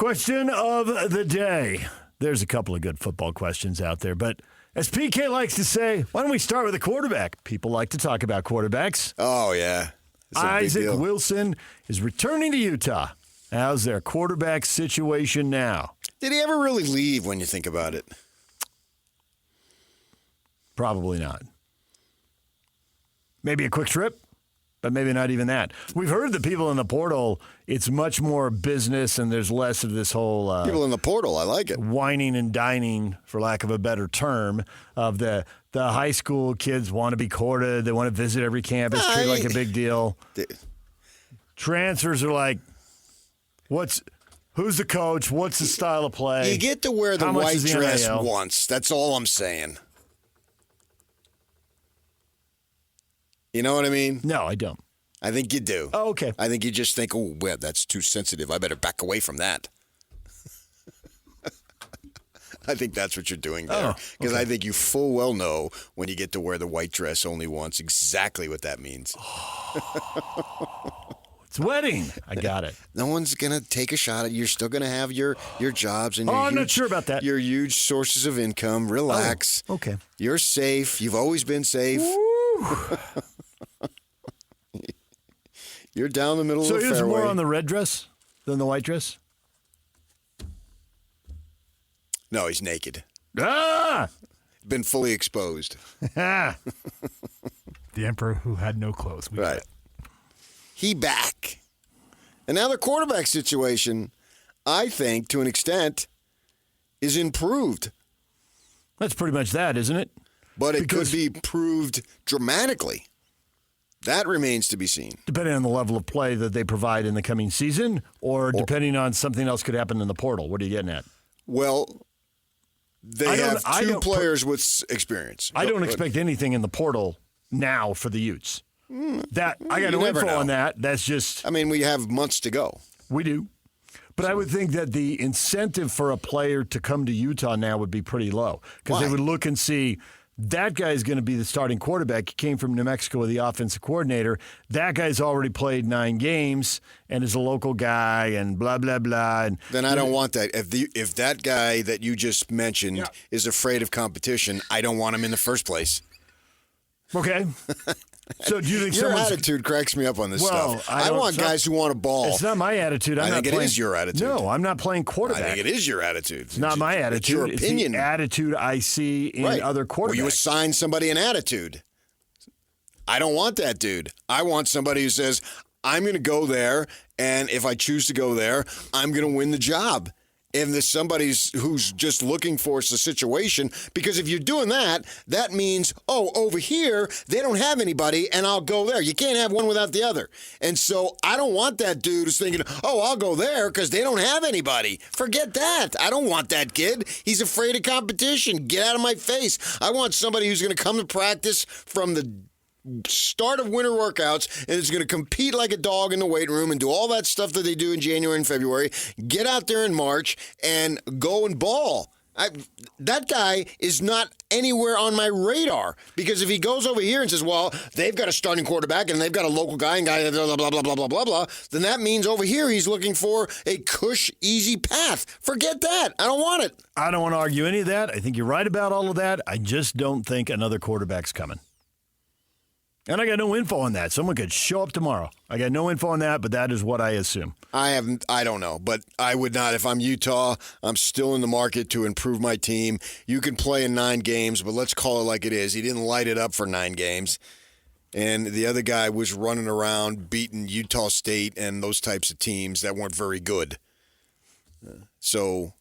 Question of the day. There's a couple of good football questions out there, but as PK likes to say, why don't we start with a quarterback? People like to talk about quarterbacks. Oh, yeah. Isaac Wilson is returning to Utah. How's their quarterback situation now? Did he ever really leave when you think about it? Probably not. Maybe a quick trip, but maybe not even that. We've heard that people in the portal, it's much more business and there's less of this whole... people in the portal, I like it. Whining and dining, for lack of a better term, of the high school kids want to be courted. They want to visit every campus, treat it like a big deal. Transfers are like, who's the coach? What's the style of play? You get to wear the white dress once. That's all I'm saying. You know what I mean? No, I don't. I think you do. Oh, okay. I think you just think, oh, well, that's too sensitive. I better back away from that. I think that's what you're doing there. Because I think you full well know when you get to wear the white dress only once exactly what that means. It's wedding. I got it. No one's going to take a shot at you. You're still going to have your jobs and I'm not sure about that. Your huge sources of income. Relax. Oh, okay. You're safe. You've always been safe. You're down the middle of the fairway. So he's more on the red dress than the white dress? No, he's naked. Ah! Been fully exposed. Ah! The emperor who had no clothes. Right. He back. And now the quarterback situation, I think, to an extent, is improved. That's pretty much that, isn't it? But it could be improved dramatically. That remains to be seen. Depending on the level of play that they provide in the coming season, or depending on something else could happen in the portal. What are you getting at? Well, they have two players with experience. I don't expect anything in the portal now for the Utes. I got no info on that. That's just... I mean, we have months to go. We do. But I would think that the incentive for a player to come to Utah now would be pretty low. Because they would look and see... That guy's going to be the starting quarterback. He came from New Mexico with the offensive coordinator. That guy's already played 9 games and is a local guy and blah, blah, blah. And then I don't want that. If that guy that you just mentioned is afraid of competition, I don't want him in the first place. Okay. So do you think your attitude cracks me up on this stuff? I want guys who want to ball. It's not my attitude. I think it is your attitude. No, I'm not playing quarterback. I think it is your attitude. It's not my attitude. It's your opinion. It's the attitude I see in other quarterbacks. Well, you assign somebody an attitude. I don't want that dude. I want somebody who says, I'm going to go there, and if I choose to go there, I'm going to win the job. If there's somebody who's just looking for a situation, because if you're doing that, that means, over here, they don't have anybody, and I'll go there. You can't have one without the other. And so I don't want that dude who's thinking, I'll go there because they don't have anybody. Forget that. I don't want that kid. He's afraid of competition. Get out of my face. I want somebody who's going to come to practice from the start of winter workouts and is going to compete like a dog in the weight room and do all that stuff that they do in January and February. Get out there in March and go and ball. That guy is not anywhere on my radar because if he goes over here and says, well, they've got a starting quarterback and they've got a local guy and blah, blah, blah, blah, blah, blah, blah, then that means over here he's looking for a cush, easy path. Forget that. I don't want it. I don't want to argue any of that. I think you're right about all of that. I just don't think another quarterback's coming. And I got no info on that. Someone could show up tomorrow. I got no info on that, but that is what I assume. I don't know, but I would not. If I'm Utah, I'm still in the market to improve my team. You can play in 9 games, but let's call it like it is. He didn't light it up for 9 games. And the other guy was running around beating Utah State and those types of teams that weren't very good. So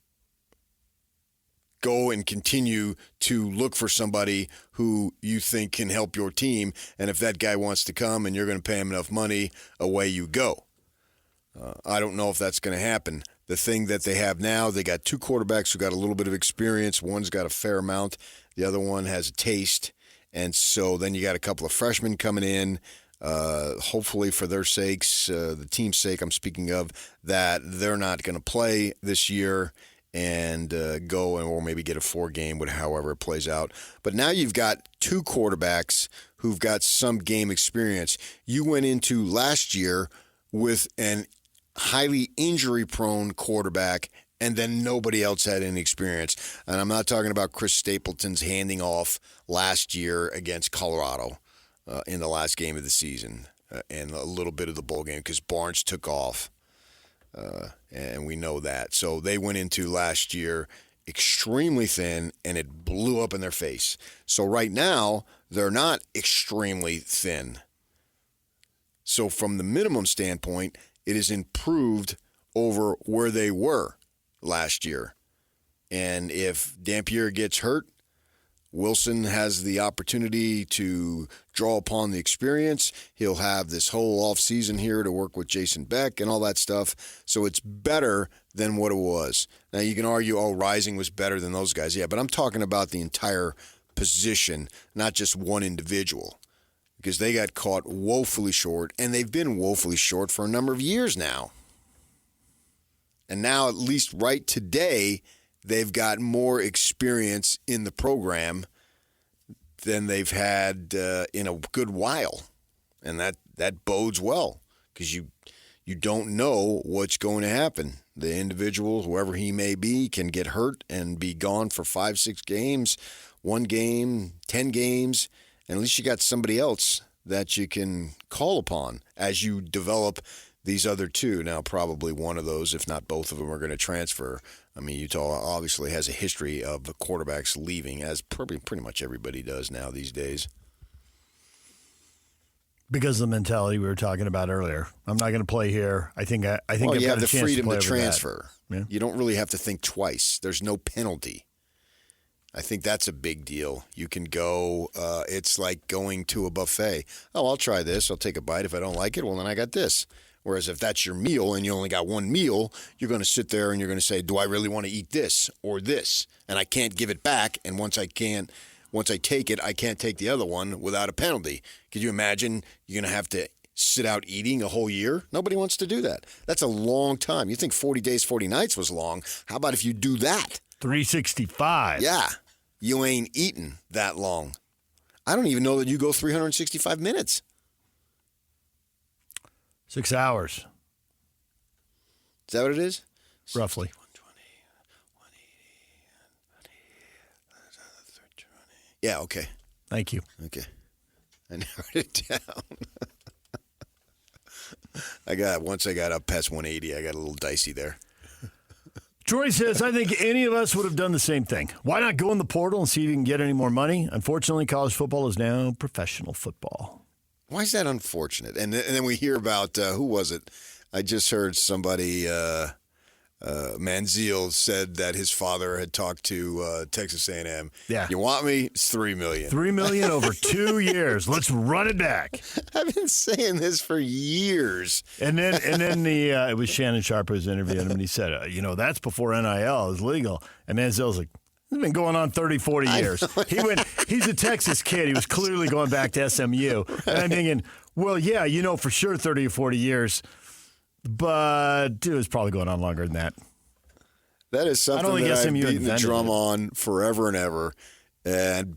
go and continue to look for somebody who you think can help your team. And if that guy wants to come and you're going to pay him enough money, away you go. I don't know if that's going to happen. The thing that they have now, they got 2 quarterbacks who got a little bit of experience. One's got a fair amount. The other one has a taste. And so then you got a couple of freshmen coming in. Hopefully for their sakes, the team's sake I'm speaking of, that they're not going to play this year and go or maybe get a 4-game, however it plays out. But now you've got 2 quarterbacks who've got some game experience. You went into last year with an highly injury-prone quarterback, and then nobody else had any experience. And I'm not talking about Chris Stapleton's handing off last year against Colorado in the last game of the season and a little bit of the bowl game because Barnes took off, and we know that. So they went into last year extremely thin, and it blew up in their face. So right now, they're not extremely thin. So from the minimum standpoint, it is improved over where they were last year. And if Dampier gets hurt, Wilson has the opportunity to draw upon the experience. He'll have this whole offseason here to work with Jason Beck and all that stuff. So it's better than what it was. Now, you can argue, Rising was better than those guys. Yeah, but I'm talking about the entire position, not just one individual, because they got caught woefully short, and they've been woefully short for a number of years now. And now, at least right today, they've got more experience in the program than they've had in a good while. And that bodes well because you don't know what's going to happen. The individual, whoever he may be, can get hurt and be gone for 5-6 games, 1 game, 10 games, and at least you got somebody else that you can call upon as you develop these other two. Now, probably one of those, if not both of them, are going to transfer. I mean, Utah obviously has a history of the quarterbacks leaving, as pretty much everybody does now these days. Because of the mentality we were talking about earlier. I'm not going to play here. I think well, I've you got have a the chance freedom to, to transfer. Yeah. You don't really have to think twice. There's no penalty. I think that's a big deal. You can go, it's like going to a buffet. Oh, I'll try this. I'll take a bite. If I don't like it, well, then I got this. Whereas if that's your meal and you only got one meal, you're going to sit there and you're going to say, do I really want to eat this or this? And I can't give it back. And once I take it, I can't take the other one without a penalty. Could you imagine you're going to have to sit out eating a whole year? Nobody wants to do that. That's a long time. You think 40 days, 40 nights was long. How about if you do that? 365. Yeah. You ain't eating that long. I don't even know that you go 365 minutes. 6 hours. Is that what it is? Roughly. 120. Yeah, okay. Thank you. Okay. I narrowed it down. Once I got up past 180, I got a little dicey there. Troy says, I think any of us would have done the same thing. Why not go in the portal and see if you can get any more money? Unfortunately, college football is now professional football. Why is that unfortunate? And then we hear about, who was it? I just heard somebody, Manziel said that his father had talked to Texas A&M. Yeah. You want me? It's $3 million. $3 million over 2 years. Let's run it back. I've been saying this for years. And then it was Shannon Sharp who was interviewing him, and he said, that's before NIL is legal. And Manziel's like, it's been going on 30, 40 years. He's a Texas kid. He was clearly going back to SMU. And I'm thinking, well, yeah, for sure 30 or 40 years. But it was probably going on longer than that. That is something that I've beaten the drum it. on forever and ever. And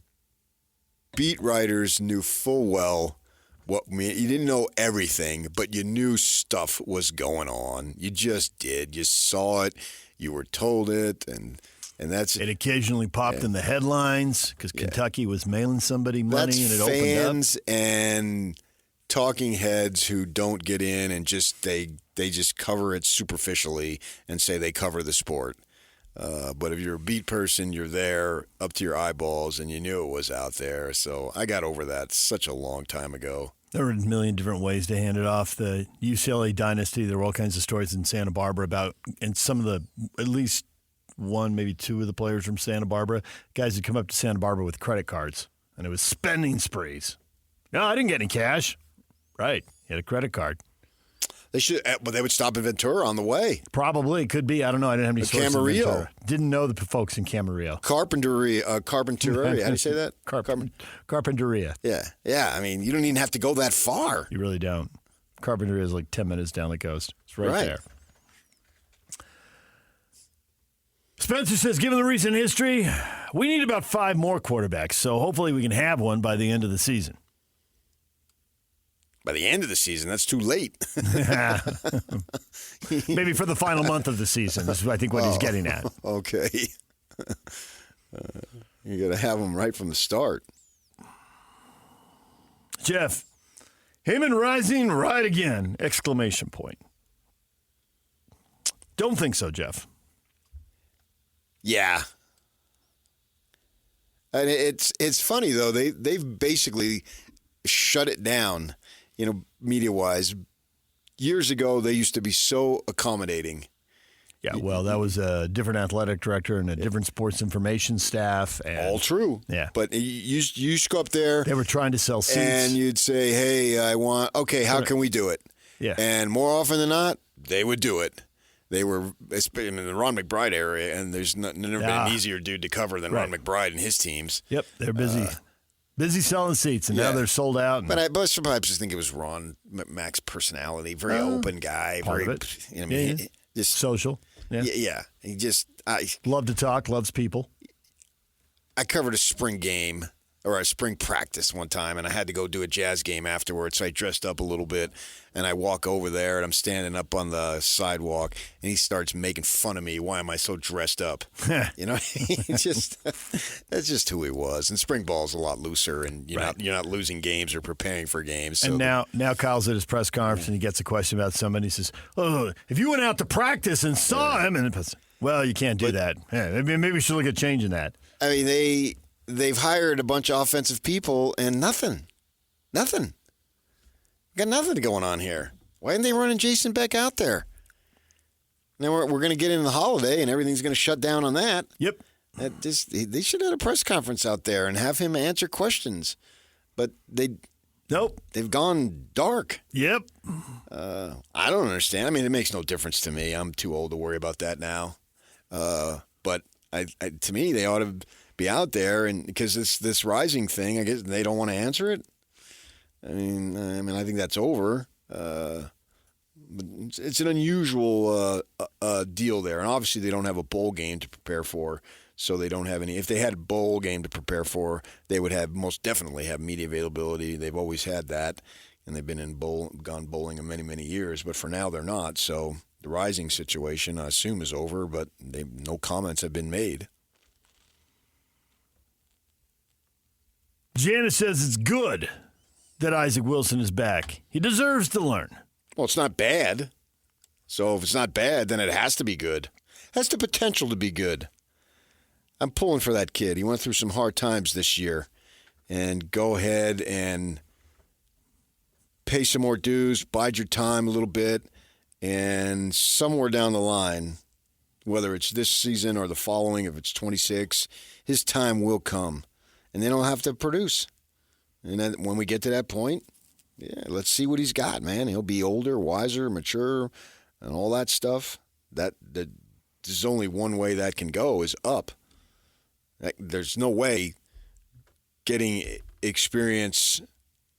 beat writers knew full well you didn't know everything, but you knew stuff was going on. You just did. You saw it. You were told it. And that's it. Occasionally popped in the headlines because Kentucky was mailing somebody money and it opened up. Fans and talking heads who don't get in and just they just cover it superficially and say they cover the sport. But if you're a beat person, you're there up to your eyeballs and you knew it was out there. So I got over that such a long time ago. There were a million different ways to hand it off. The UCLA dynasty, there were all kinds of stories in Santa Barbara about, and some of the, at least one, maybe two of the players from Santa Barbara, guys had come up to Santa Barbara with credit cards, and it was spending sprees. No, I didn't get any cash. Right. He had a credit card. They should, but they would stop in Ventura on the way. Probably. Could be. I don't know. I didn't have any sources in Ventura. Didn't know the folks in Camarillo. Carpinteria. How do you say that? Carpinteria. Yeah. I mean, you don't even have to go that far. You really don't. Carpinteria is like 10 minutes down the coast. It's right there. Spencer says, given the recent history, we need about 5 more quarterbacks, so hopefully we can have one by the end of the season. By the end of the season, that's too late. Maybe for the final month of the season is, I think, what he's getting at. Okay. You got to have him right from the start. Jeff, Heyman rising right again! Exclamation point. Don't think so, Jeff. Yeah. And it's funny, though. They've basically shut it down, media-wise. Years ago, they used to be so accommodating. Yeah, well, that was a different athletic director and a different sports information staff. And, all true. Yeah. But you used to go up there. They were trying to sell seats. And you'd say, hey, how can we do it? Yeah. And more often than not, they would do it. They were in the Ron McBride area, and there's never been an easier dude to cover than Ron McBride and his teams. Yep, they're busy. Busy selling seats, and now they're sold out. But I sometimes just think it was Ron Mac's personality. Very open guy. Part very, of it. Just social. Yeah. Yeah. He just love to talk, loves people. I covered a spring game or a spring practice one time, and I had to go do a Jazz game afterwards, so I dressed up a little bit, and I walk over there, and I'm standing up on the sidewalk, and he starts making fun of me. Why am I so dressed up? He just that's just who he was. And spring ball's a lot looser, and you're not losing games or preparing for games. So and now Kyle's at his press conference, and he gets a question about somebody. He says, "Oh, if you went out to practice and saw him," and well, you can't do that. Yeah, maybe we should look at changing that. I mean, They've hired a bunch of offensive people and nothing. Got nothing going on here. Why aren't they running Jason Beck out there? Now we're going to get into the holiday and everything's going to shut down on that. Yep. They should have had a press conference out there and have him answer questions. But nope. They've gone dark. Yep. I don't understand. I mean, it makes no difference to me. I'm too old to worry about that now. But to me, they ought to be out there, and because this rising thing, I guess they don't want to answer it. I mean, I think that's over. But it's an unusual deal there, and obviously they don't have a bowl game to prepare for, so they don't have any. If they had a bowl game to prepare for, they would most definitely have media availability. They've always had that, and they've been gone bowling in many years. But for now, they're not. So the rising situation, I assume, is over. But no comments have been made. Janice says it's good that Isaac Wilson is back. He deserves to learn. Well, it's not bad. So if it's not bad, then it has to be good. It has the potential to be good. I'm pulling for that kid. He went through some hard times this year. And go ahead and pay some more dues, bide your time a little bit, and somewhere down the line, whether it's this season or the following, if it's 26, his time will come. And then he'll have to produce. And then when we get to that point, let's see what he's got, man. He'll be older, wiser, mature, and all that stuff. There's only one way that can go is up. There's no way getting experience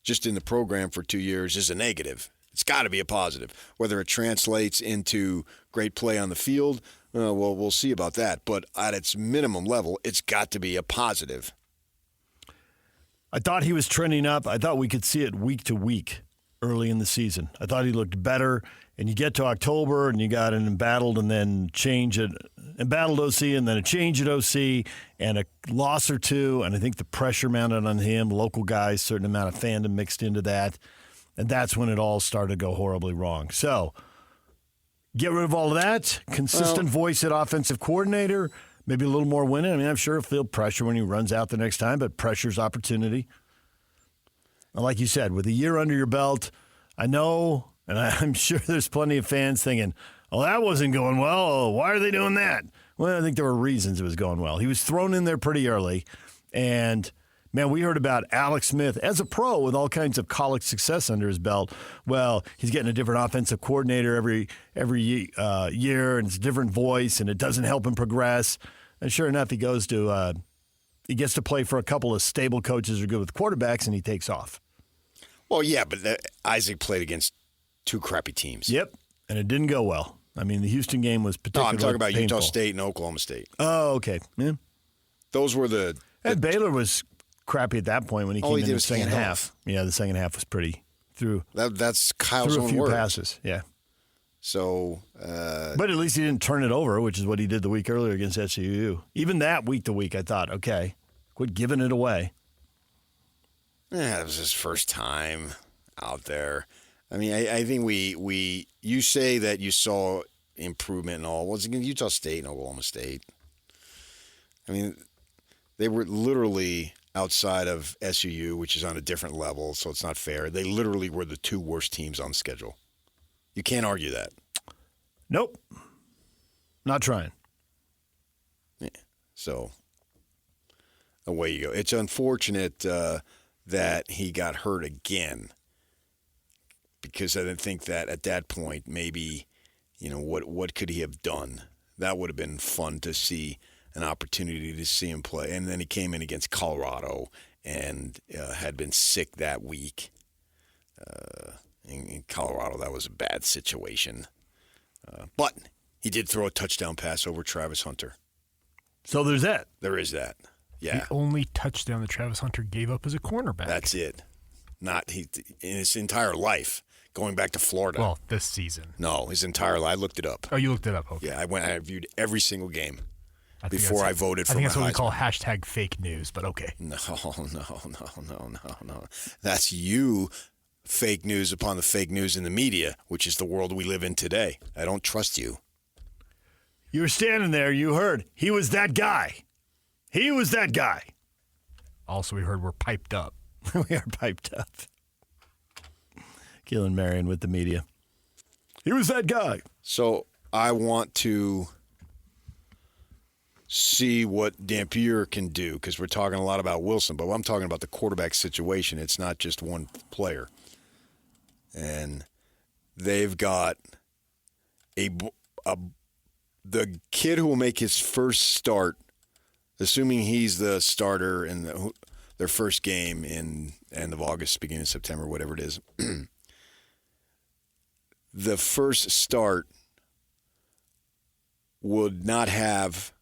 just in the program for 2 years is a negative. It's got to be a positive. Whether it translates into great play on the field, we'll see about that. But at its minimum level, it's got to be a positive. I thought he was trending up. I thought we could see it week to week early in the season. I thought he looked better. And you get to October and you got an embattled and then embattled OC and then a change at OC and a loss or two. And I think the pressure mounted on him, local guys, certain amount of fandom mixed into that. And that's when it all started to go horribly wrong. So get rid of all of that. Consistent voice at offensive coordinator. Maybe a little more winning. I mean, I'm sure he'll feel pressure when he runs out the next time, but pressure's opportunity. And like you said, with a year under your belt, I know, and I'm sure there's plenty of fans thinking, oh, that wasn't going well. Oh, why are they doing that? Well, I think there were reasons it was going well. He was thrown in there pretty early. And, man, we heard about Alex Smith as a pro with all kinds of college success under his belt. Well, he's getting a different offensive coordinator every year, and it's a different voice, and it doesn't help him progress. And sure enough, he gets to play for a couple of stable coaches who are good with quarterbacks, and he takes off. Well, yeah, but Isaac played against two crappy teams. Yep, and it didn't go well. I mean, the Houston game was particularly I'm talking about painful. Utah State and Oklahoma State. Oh, okay. Yeah. Those were the Baylor was crappy at that point when he came in the second half. Off. Yeah, the second half was pretty threw That's Kyle's threw a own few word. passes. Yeah. So, But at least he didn't turn it over, which is what he did the week earlier against SUU. Even that week to week, I thought, okay, quit giving it away. it was his first time out there. I mean, I think you say that you saw improvement and all. Well, it's against Utah State and Oklahoma State. I mean, they were literally outside of SUU, which is on a different level, so it's not fair. They literally were the 2 worst teams on the schedule. You can't argue that. Nope. Not trying. Yeah. So, away you go. It's unfortunate that he got hurt again, because I didn't think that at that point maybe, what could he have done? That would have been fun to see, an opportunity to see him play. And then he came in against Colorado and had been sick that week. In Colorado, that was a bad situation. But he did throw a touchdown pass over Travis Hunter. So there's that. There is that. Yeah. The only touchdown that Travis Hunter gave up as a cornerback. That's it. Not he in his entire life, going back to Florida. Well, this season. No, his entire life. I looked it up. Oh, you looked it up. Okay. Yeah, I viewed every single game I think before I that's- voted for I think my that's what we Heisman. call hashtag fake news, but okay. No. That's you. Fake news upon the fake news in the media, which is the world we live in today. I don't trust you. You were standing there. You heard. He was that guy. He was that guy. Also, we heard we're piped up. We are piped up. Keelan Marion with the media. He was that guy. So I want to see what Dampier can do, because we're talking a lot about Wilson, but I'm talking about the quarterback situation. It's not just one player. And they've got the kid who will make his first start, assuming he's the starter in their first game in end of August, beginning of September, whatever it is. The first start would not have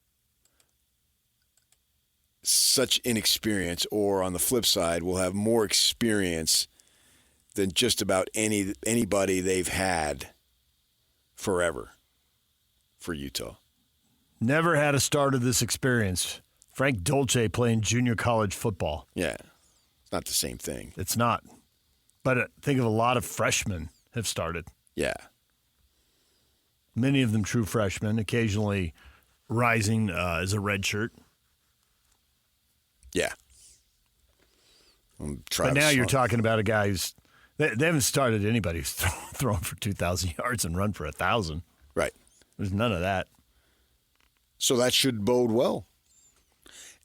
such inexperience, or on the flip side, will have more experience than just about anybody they've had forever for Utah. Never had a start of this experience. Frank Dolce playing junior college football. Yeah, it's not the same thing. It's not. But think of a lot of freshmen have started. Yeah. Many of them true freshmen, occasionally rising as a redshirt. Yeah. But now you're talking about a guy who's they haven't started anybody who's thrown for 2,000 yards and run for 1,000. Right. There's none of that. So that should bode well.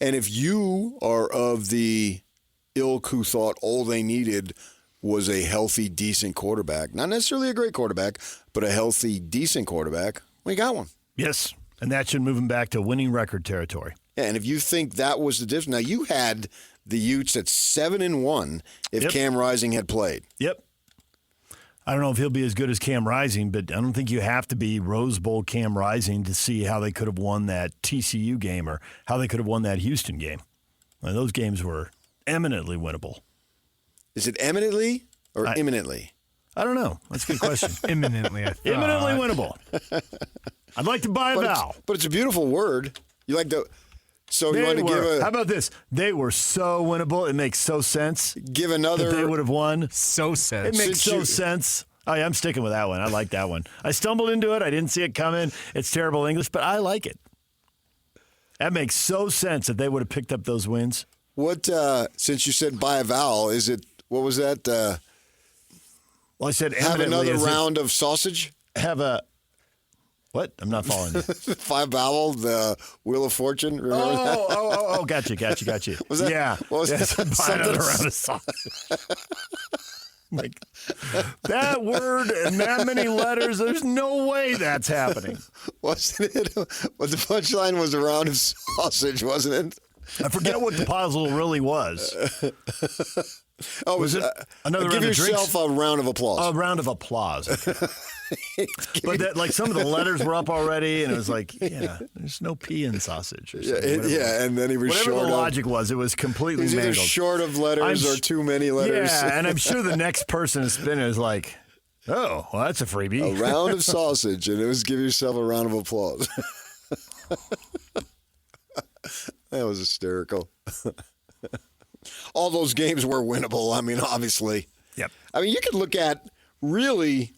And if you are of the ilk who thought all they needed was a healthy, decent quarterback, not necessarily a great quarterback, but a healthy, decent quarterback, we got one. Yes, and that should move him back to winning record territory. Yeah, and if you think that was the difference, now you had the Utes at 7-1 if Yep. Cam Rising had played. Yep. I don't know if he'll be as good as Cam Rising, but I don't think you have to be Rose Bowl Cam Rising to see how they could have won that TCU game or how they could have won that Houston game. Now, those games were eminently winnable. Is it eminently or imminently? I don't know. That's a good question. Imminently, I thought. Imminently winnable. I'd like to buy a vowel. But it's a beautiful word. You like to. So you want to give How a about this? They were so winnable. It makes so sense give that another. they would have won. So It said. makes Since so you- sense. Oh, yeah, I'm sticking with that one. I like that one. I stumbled into it. I didn't see it coming. It's terrible English, but I like it. That makes so sense that they would have picked up those wins. What? Since you said buy a vowel, is it? What was that? Well, I said Have eminently another as if- round of sausage. Have a what? I'm not following you. 5 vowel, the Wheel of Fortune. Remember that? Oh, gotcha. Was that- Yeah. what was Yes, that? buy another Something- round of sausage. Like, that word and that many letters, there's no way that's happening. Wasn't it? But the punchline was a round of sausage, wasn't it? I forget what the puzzle really was. Oh, Was it another give round of yourself drinks? a round of applause. A round of applause. Okay. But that, like, some of the letters were up already, and it was like, yeah, there's no P in sausage. Or something, and then he was whatever short the of. logic was, it was completely He's either mangled. short of letters or too many letters. Yeah, and I'm sure the next person to spin it is like, oh, well, that's a freebie. A round of sausage, and it was give yourself a round of applause. That was hysterical. All those games were winnable. I mean, obviously. Yep. I mean, you could look at really.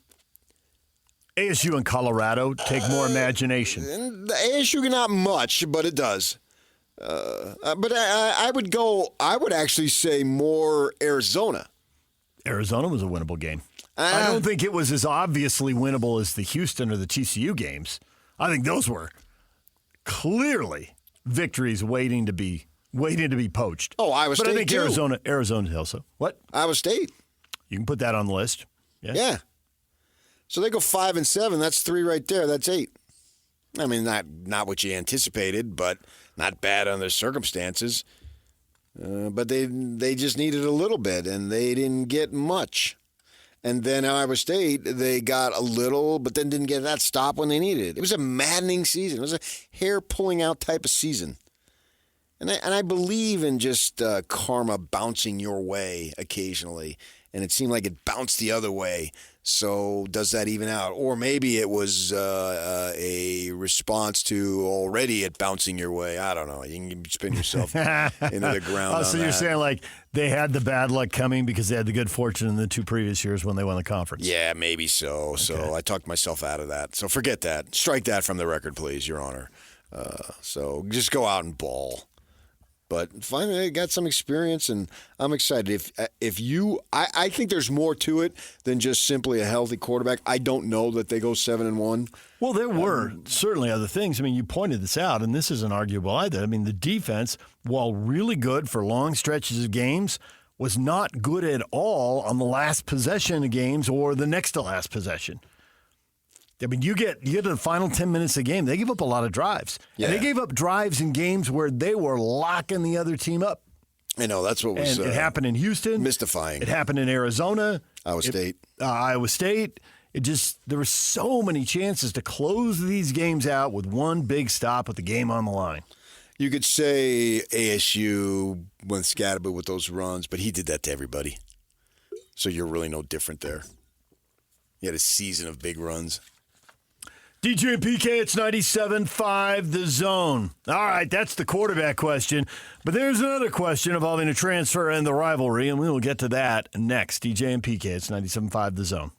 ASU and Colorado take more imagination. And the ASU not much, but it does. But I would go. I would actually say more Arizona. Arizona was a winnable game. I don't think it was as obviously winnable as the Houston or the TCU games. I think those were clearly victories waiting to be poached. Oh, Iowa State But I think too. Arizona also. What? Iowa State. You can put that on the list. Yeah. So they go 5-7. That's 3 right there. That's 8. I mean, not what you anticipated, but not bad under the circumstances. But they just needed a little bit, and they didn't get much. And then Iowa State, they got a little, but then didn't get that stop when they needed it. It was a maddening season. It was a hair-pulling-out type of season. And I believe in just karma bouncing your way occasionally. And it seemed like it bounced the other way. So does that even out? Or maybe it was a response to already it bouncing your way. I don't know. You can spin yourself into the ground. Oh, so you're saying like they had the bad luck coming because they had the good fortune in the 2 previous years when they won the conference? Yeah, maybe so. Okay. So I talked myself out of that. So forget that. Strike that from the record, please, Your Honor. So just go out and ball. But finally, they got some experience, and I'm excited. I think there's more to it than just simply a healthy quarterback. I don't know that they go 7-1. Well, there were certainly other things. I mean, you pointed this out, and this isn't arguable either. I mean, the defense, while really good for long stretches of games, was not good at all on the last possession of games or the next to last possession. I mean, you get to the final 10 minutes of the game, they give up a lot of drives. Yeah. And they gave up drives in games where they were locking the other team up. I know, that's what was And it happened in Houston. mystifying. It happened in Arizona. Iowa State. Iowa State. There were so many chances to close these games out with one big stop with the game on the line. You could say ASU went scatterbrained with those runs, but he did that to everybody. So you're really no different there. You had a season of big runs. DJ and PK, it's 97.5 The Zone. All right, that's the quarterback question. But there's another question involving a transfer and the rivalry, and we will get to that next. DJ and PK, it's 97.5 The Zone.